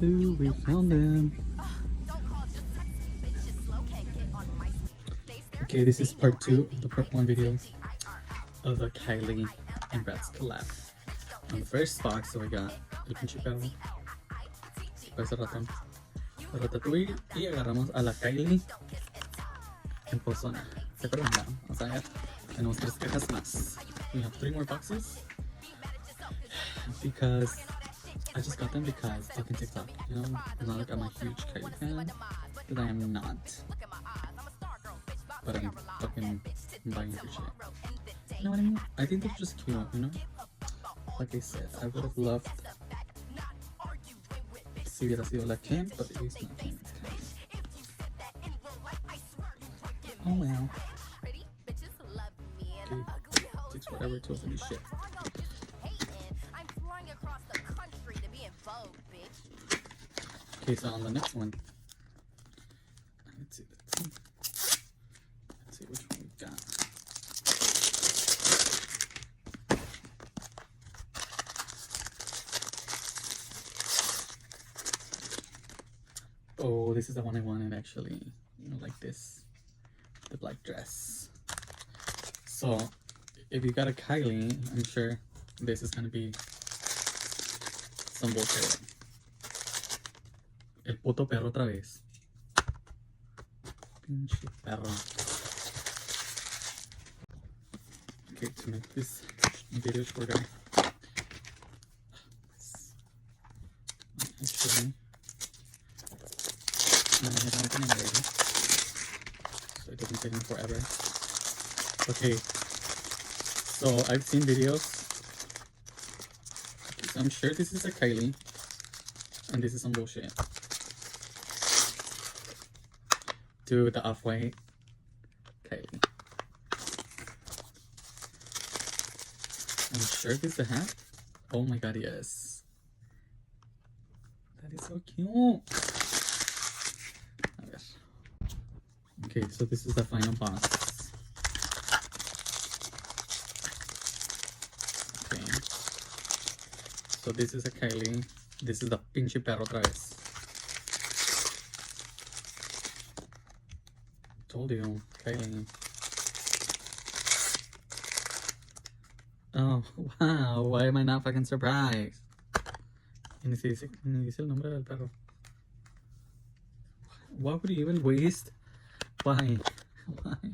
2, we found them. Okay, this is part 2 of the part 1 video of the Kylie and Bratz collab. On the first box, so we got el pinche perro, ese ratón, el Ratatouille, y agarramos a la Kylie en persona. ¿Se acuerdan? Vamos a ver. Tenemos 3 cajas más. We have 3 more boxes because I just got them because fucking TikTok, you know? It's not like I'm a huge Kylie fan, because I am not. But I'm fucking buying her shit. You know what I mean? I think they're just cute, you know? Like I said, I would have loved si hubiera sido la Kim, but it is not Kim, it's Kylie. Oh well. Okay, takes forever to open this shit. Okay, so on the next one, let's see which one we got. Oh, this is the one I wanted actually, you know, like this, the black dress. So if you got a Kylie, I'm sure this is gonna be some bullshit. El puto perro otra vez. Pinche perro. Okay, to make this video shorter, actually, I have open it already, so it doesn't take me forever. Okay, so I've seen videos, so I'm sure this is a Kylie, and this is some bullshit. Do the off-white Kylie. I'm sure this is a hat. Oh my god, yes. That is so cute. A ver. Okay, so this is the final box. Okay. So this is a Kylie. This is the pinche perro otra vez. Told you, Kylie. Oh, wow, why am I not fucking surprised? Y ni dice el nombre del perro. Why would you even waste? Why? Why?